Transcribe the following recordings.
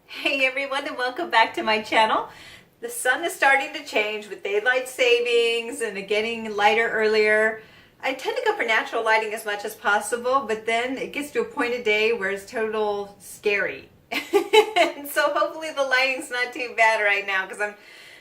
Hey everyone, and welcome back to my channel. The sun is starting to change with daylight savings and it getting lighter earlier. I tend to go for natural lighting as much as possible, but then it gets to a point of day where it's total scary. And so hopefully the lighting's not too bad right now because I'm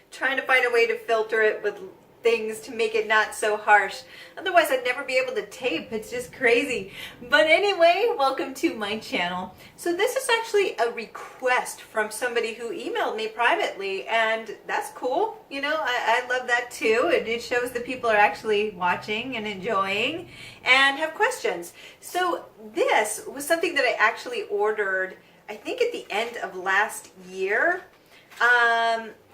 trying to find a way to filter it with things to make it not so harsh. Otherwise I'd never be able to tape. It's just crazy. But anyway, welcome to my channel. So this is actually a request from somebody who emailed me privately, and that's cool. You know, I love that too. It shows that people are actually watching and enjoying and have questions. So this was something that I actually ordered, I think at the end of last year.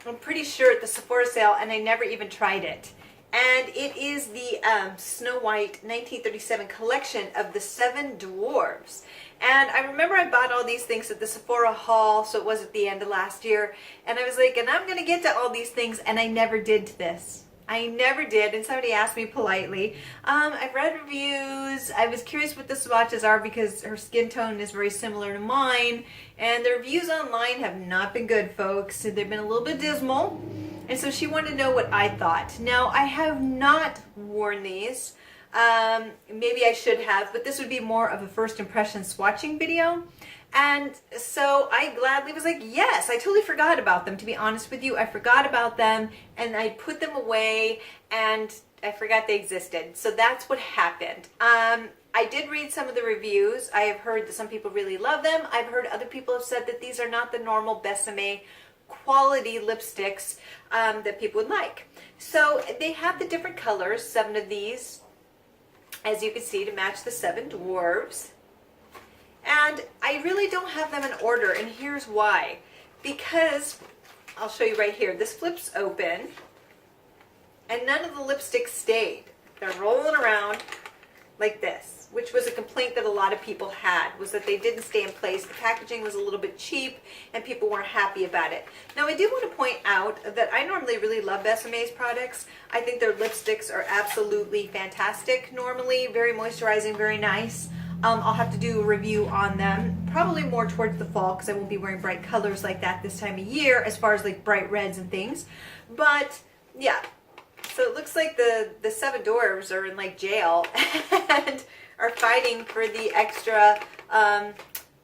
I'm pretty sure at the Sephora sale, and I never even tried it. And it is the Snow White 1937 collection of the 7 Dwarfs. And I remember I bought all these things at the Sephora haul, so it was at the end of last year. And I was like, and I'm going to get to all these things, and I never did this. I never did, and somebody asked me politely. I've read reviews. I was curious what the swatches are because her skin tone is very similar to mine, and the reviews online have not been good, folks. They've been a little bit dismal, and so she wanted to know what I thought. Now, I have not worn these. Maybe I should have, but this would be more of a first impression swatching video. And so I gladly was like, yes, I totally forgot about them. To be honest with you, I forgot about them and I put them away and I forgot they existed. So that's what happened. I did read some of the reviews. I have heard that some people really love them. I've heard other people have said that these are not the normal Besame quality lipsticks that people would like. So they have the different colors, 7 of these, as you can see, to match the 7 Dwarfs. And I really don't have them in order, and here's why. Because, I'll show you right here, this flips open, and none of the lipsticks stayed. They're rolling around like this, which was a complaint that a lot of people had, was that they didn't stay in place. The packaging was a little bit cheap, and people weren't happy about it. Now, I do want to point out that I normally really love Besame's products. I think their lipsticks are absolutely fantastic normally, very moisturizing, very nice. I'll have to do a review on them, probably more towards the fall because I won't be wearing bright colors like that this time of year as far as like bright reds and things. But yeah, so it looks like the 7 Dwarfs are in like jail and are fighting for the extra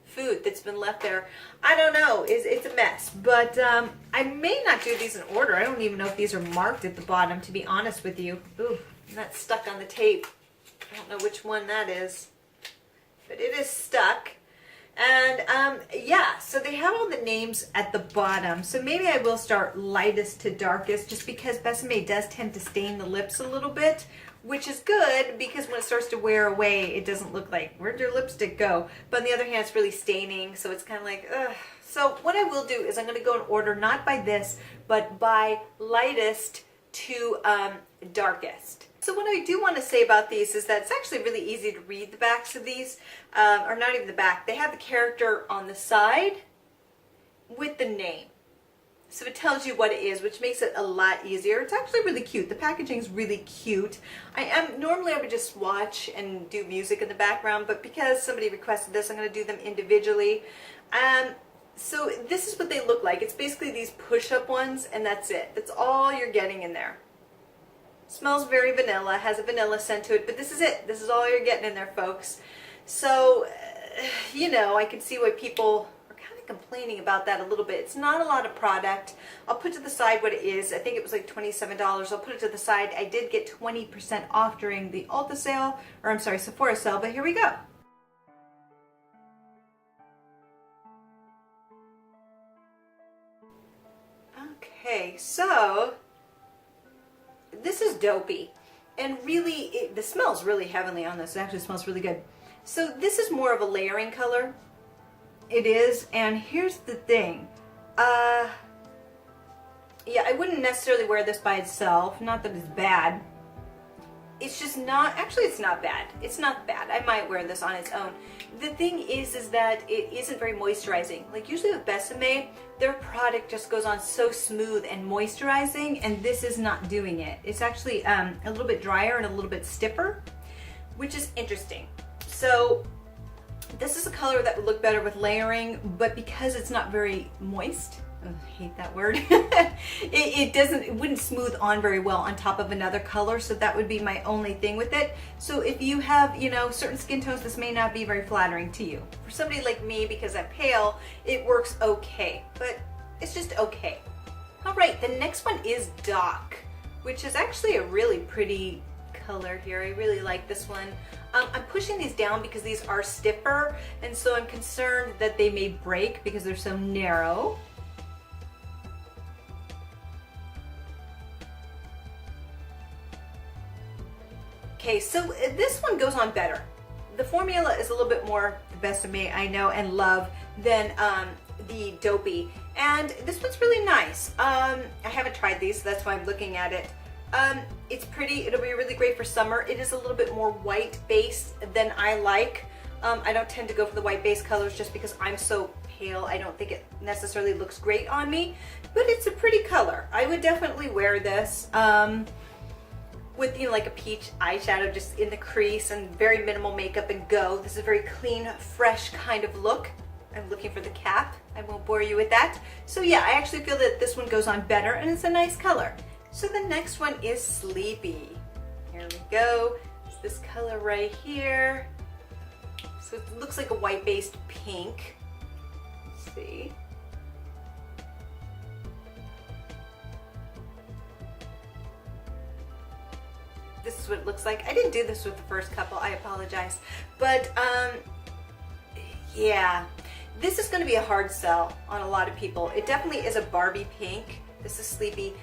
food that's been left there. I don't know, it's a mess, but I may not do these in order. I don't even know if these are marked at the bottom, to be honest with you. Ooh, that's stuck on the tape. I don't know which one that is, but it is stuck. And yeah, so they have all the names at the bottom. So maybe I will start lightest to darkest, just because Besame does tend to stain the lips a little bit, which is good because when it starts to wear away, it doesn't look like, where'd your lipstick go? But on the other hand, it's really staining, so it's kind of like, ugh. So what I will do is I'm going to go in order, not by this, but by lightest to darkest. So what I do want to say about these is that it's actually really easy to read the backs of these, or not even the back. They have the character on the side with the name. So it tells you what it is, which makes it a lot easier. It's actually really cute. The packaging is really cute. Normally I would just swatch and do music in the background, but because somebody requested this, I'm going to do them individually. So this is what they look like. It's basically these push-up ones, and that's it. That's all you're getting in there. Smells very vanilla, has a vanilla scent to it, but this is it. This is all you're getting in there, folks. So, you know, I can see why people are kind of complaining about that a little bit. It's not a lot of product. I'll put to the side what it is. I think it was like $27. I'll put it to the side. I did get 20% off during the Ulta sale, or I'm sorry, Sephora sale, but here we go. Okay, so this is dopey, and really the smell's really heavenly on this. It actually smells really good. So this is more of a layering color. It is, and here's the thing. Yeah, I wouldn't necessarily wear this by itself. Not that it's bad. It's just not, actually it's not bad. It's not bad. I might wear this on its own. The thing is that it isn't very moisturizing. Like usually with Besame, their product just goes on so smooth and moisturizing, and this is not doing it. It's actually a little bit drier and a little bit stiffer, which is interesting. So This is a color that would look better with layering, but because it's not very moist, I hate that word, it wouldn't smooth on very well on top of another color, so that would be my only thing with it. So if you have, you know, certain skin tones, this may not be very flattering to you. For somebody like me, because I'm pale, it works okay, but it's just okay. All right, the next one is Dock, which is actually a really pretty color here. I really like this one. I'm pushing these down because these are stiffer, and so I'm concerned that they may break because they're so narrow. Okay, so this one goes on better. The formula is a little bit more the Besame I know and love than the Dopey, and this one's really nice. I haven't tried these, so that's why I'm looking at it. It's pretty. It'll be really great for summer. It is a little bit more white based than I like. I don't tend to go for the white base colors just because I'm so pale. I don't think it necessarily looks great on me, but it's a pretty color. I would definitely wear this with, you know, like a peach eyeshadow just in the crease and very minimal makeup and go. This is a very clean, fresh kind of look. I'm looking for the cap. I won't bore you with that. So yeah, I actually feel that this one goes on better and it's a nice color. So the next one is Sleepy. Here we go. It's this color right here. So it looks like a white-based pink. Let's see. This is what it looks like. I didn't do this with the first couple, I apologize. But yeah, this is gonna be a hard sell on a lot of people. It definitely is a Barbie pink. This is Sleepy.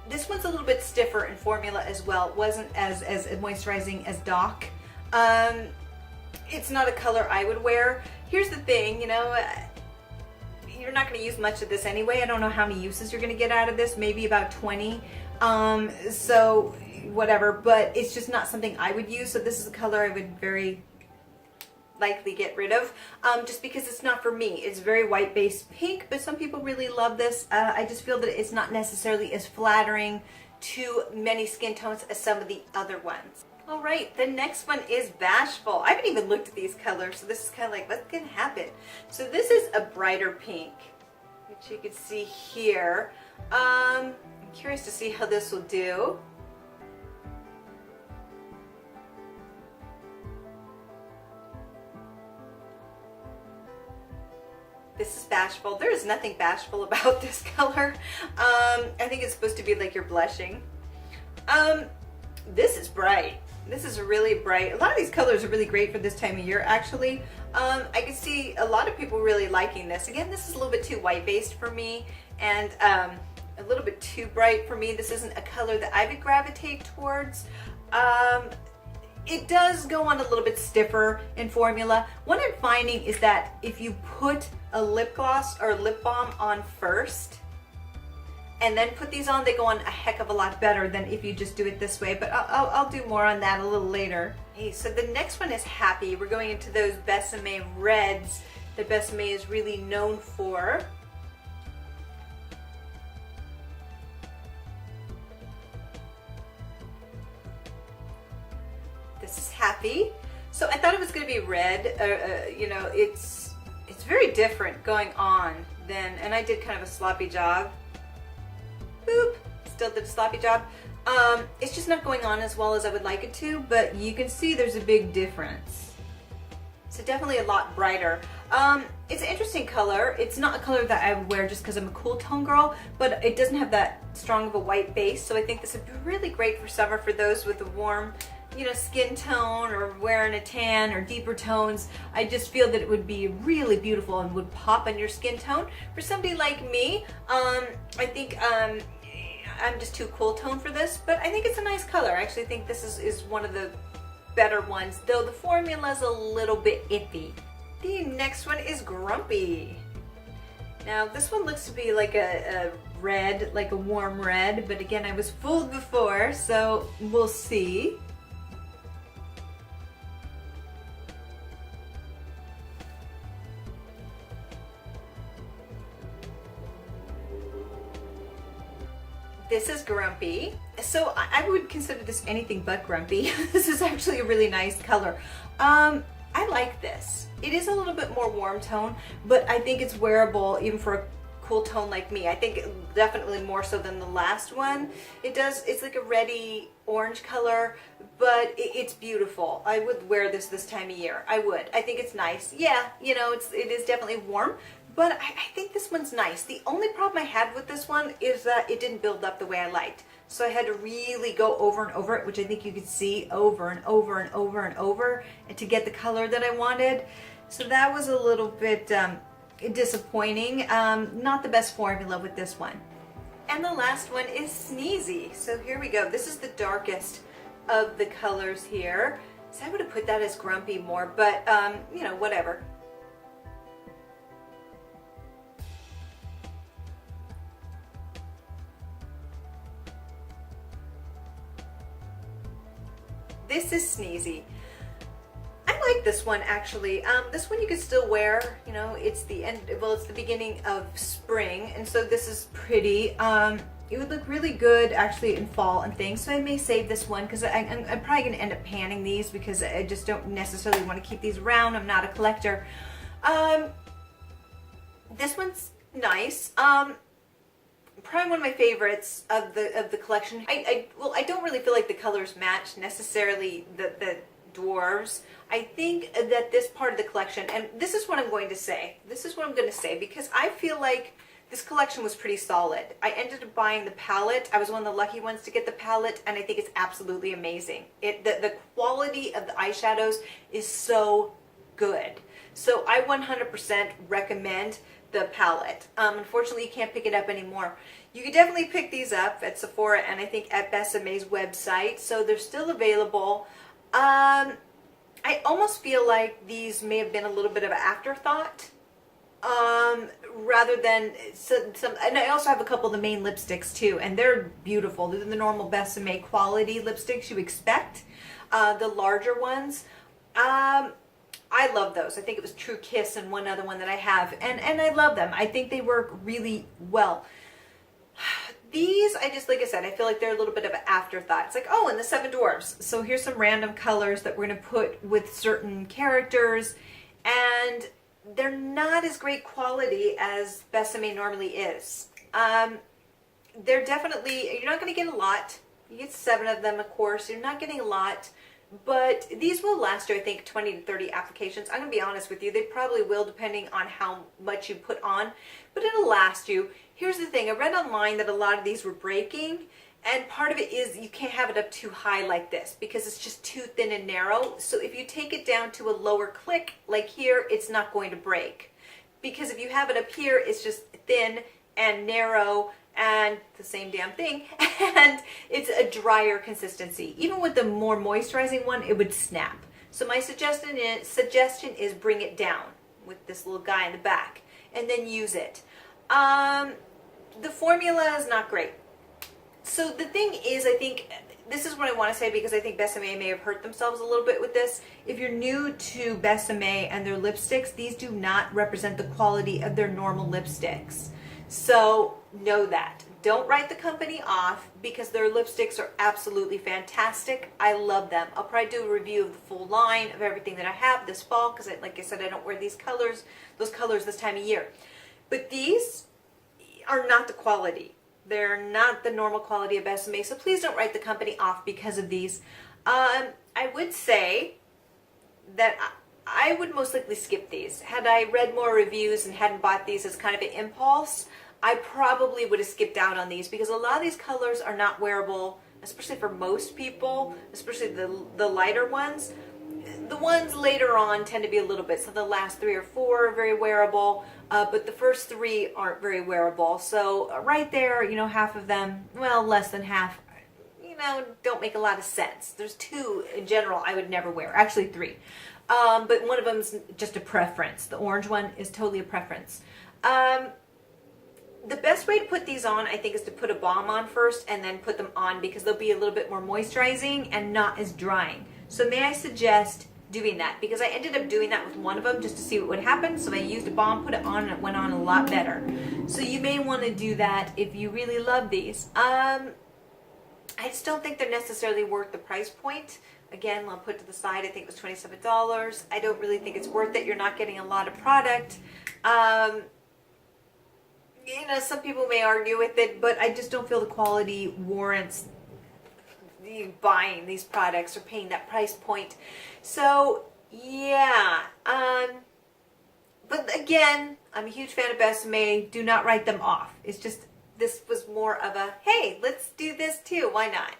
This one's a little bit stiffer in formula as well. It wasn't as moisturizing as Dock. It's not a color I would wear. Here's the thing, you know, you're not going to use much of this anyway. I don't know how many uses you're going to get out of this, maybe about 20. So whatever, but it's just not something I would use. So this is a color I would very likely get rid of, just because it's not for me. It's very white based pink, but some people really love this. I just feel that it's not necessarily as flattering to many skin tones as some of the other ones. All right, the next one is Bashful. I haven't even looked at these colors, so this is kind of like, what's gonna happen? So this is a brighter pink, which you can see here. I'm curious to see how this will do. This is Bashful. There is nothing bashful about this color. I think it's supposed to be like you're blushing. This is bright. This is really bright. A lot of these colors are really great for this time of year, actually. I can see a lot of people really liking this. Again, this is a little bit too white-based for me, and a little bit too bright for me. This isn't a color that I would gravitate towards. It does go on a little bit stiffer in formula. What I'm finding is that if you put a lip gloss or lip balm on first and then put these on, they go on a heck of a lot better than if you just do it this way, but I'll do more on that a little later. Okay, so the next one is Happy. We're going into those Besame reds that Besame is really known for. This is Happy. So I thought it was going to be red. You know, it's very different going on than, and I did kind of a sloppy job. Boop, still did a sloppy job. It's just not going on as well as I would like it to, but you can see there's a big difference. So definitely a lot brighter. It's an interesting color. It's not a color that I would wear just because I'm a cool tone girl, but it doesn't have that strong of a white base, so I think this would be really great for summer for those with a warm, you know, skin tone or wearing a tan or deeper tones. I just feel that it would be really beautiful and would pop on your skin tone. For somebody like me, I think I'm just too cool tone for this, but I think it's a nice color. I actually think this is one of the better ones, though the formula is a little bit iffy. The next one is Grumpy. Now this one looks to be like a red, like a warm red, but again, I was fooled before, so we'll see. This is Grumpy. So I would consider this anything but grumpy. This is actually a really nice color. like this. It is a little bit more warm tone, but I think it's wearable even for a cool tone like me. I think definitely more so than the last one. It's like a reddy orange color, but it's beautiful. I would wear this time of year. I would. I think it's nice. Yeah, you know, it is definitely warm, but I think this one's nice. The only problem I had with this one is that it didn't build up the way I liked. So I had to really go over and over it, which I think you could see over and over and over and over, and to get the color that I wanted. So that was a little bit disappointing. Not the best formula with this one. And the last one is Sneezy. So here we go. This is the darkest of the colors here. So I would have put that as Grumpy more, but you know, whatever. This is Sneezy. I like this one actually. This one you could still wear, you know, it's the end, well, it's the beginning of spring, and so this is pretty. It would look really good actually in fall and things, so I may save this one because I'm probably going to end up panning these because I just don't necessarily want to keep these around. I'm not a collector. This one's nice. Probably one of my favorites of the collection. Well, I don't really feel like the colors match necessarily the Dwarfs. I think that this part of the collection, and this is what I'm going to say. This is what I'm going to say because I feel like this collection was pretty solid. I ended up buying the palette. I was one of the lucky ones to get the palette, and I think it's absolutely amazing. The quality of the eyeshadows is so good. So I 100% recommend the palette. Unfortunately, you can't pick it up anymore. You could definitely pick these up at Sephora and I think at Besame's website, so they're still available. I almost feel like these may have been a little bit of an afterthought, rather than some. And I also have a couple of the main lipsticks too, and they're beautiful. They're the normal Besame quality lipsticks you expect, the larger ones. I love those. I think it was True Kiss and one other one that I have, and I love them. I think they work really well. These, like I said, I feel like they're a little bit of an afterthought. It's like, oh, and the Seven Dwarfs. So here's some random colors that we're going to put with certain characters, and they're not as great quality as Besame normally is. They're definitely, you're not going to get a lot. You get 7 of them, of course. You're not getting a lot. But these will last you, I think, 20 to 30 applications. I'm going to be honest with you. They probably will, depending on how much you put on. But it'll last you. Here's the thing. I read online that a lot of these were breaking. And part of it is you can't have it up too high like this because it's just too thin and narrow. So if you take it down to a lower click, like here, it's not going to break. Because if you have it up here, it's just thin and narrow and the same damn thing, and it's a drier consistency. Even with the more moisturizing one, it would snap. So my suggestion is bring it down with this little guy in the back and then use it. The formula is not great. So the thing is, I think this is what I want to say because I think Besame may have hurt themselves a little bit with this. If you're new to Besame and their lipsticks, these do not represent the quality of their normal lipsticks. So know that. Don't write the company off because their lipsticks are absolutely fantastic. I love them. I'll probably do a review of the full line of everything that I have this fall because, like I said, I don't wear those colors this time of year. But these are not the quality. They're not the normal quality of Besame, so please don't write the company off because of these. I would say that I would most likely skip these. Had I read more reviews and hadn't bought these as kind of an impulse, I probably would have skipped out on these because a lot of these colors are not wearable, especially for most people, especially the lighter ones. The ones later on tend to be a little bit, so the last 3 or 4 are very wearable, but the first 3 aren't very wearable. So right there, you know, half of them, well, less than half, you know, don't make a lot of sense. There's 2 in general I would never wear, actually 3. But one of them's just a preference. The orange one is totally a preference. The best way to put these on, I think, is to put a balm on first and then put them on because they'll be a little bit more moisturizing and not as drying. So may I suggest doing that because I ended up doing that with one of them just to see what would happen. So I used a balm, put it on, and it went on a lot better. So you may want to do that if you really love these. I just don't think they're necessarily worth the price point. Again, I'll put to the side. I think it was $27. I don't really think it's worth it. You're not getting a lot of product. You know, some people may argue with it, but I just don't feel the quality warrants you buying these products or paying that price point. So, yeah. But again, I'm a huge fan of Besame. Do not write them off. It's just, this was more of a, hey, let's do this too. Why not?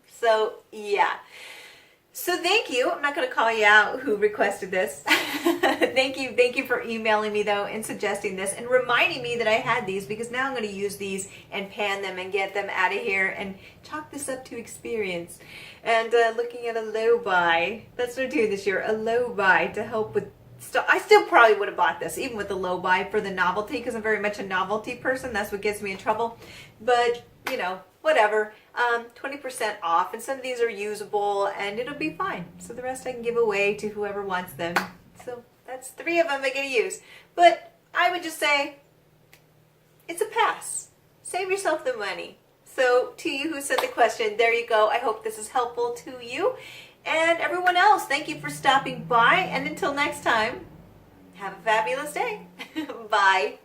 So, yeah. So thank you. I'm not going to call you out who requested this. Thank you for emailing me though and suggesting this and reminding me that I had these, because now I'm going to use these and pan them and get them out of here and chalk this up to experience. And looking at a low buy. That's what I'm doing this year, a low buy to help with stuff. I still probably would have bought this even with the low buy for the novelty, because I'm very much a novelty person. That's what gets me in trouble. But, you know, whatever. 20% off, and some of these are usable and it'll be fine. So the rest I can give away to whoever wants them. So that's 3 of them I'm going to use. But I would just say it's a pass. Save yourself the money. So to you who sent the question, there you go. I hope this is helpful to you. And everyone else, thank you for stopping by. And until next time, have a fabulous day. Bye.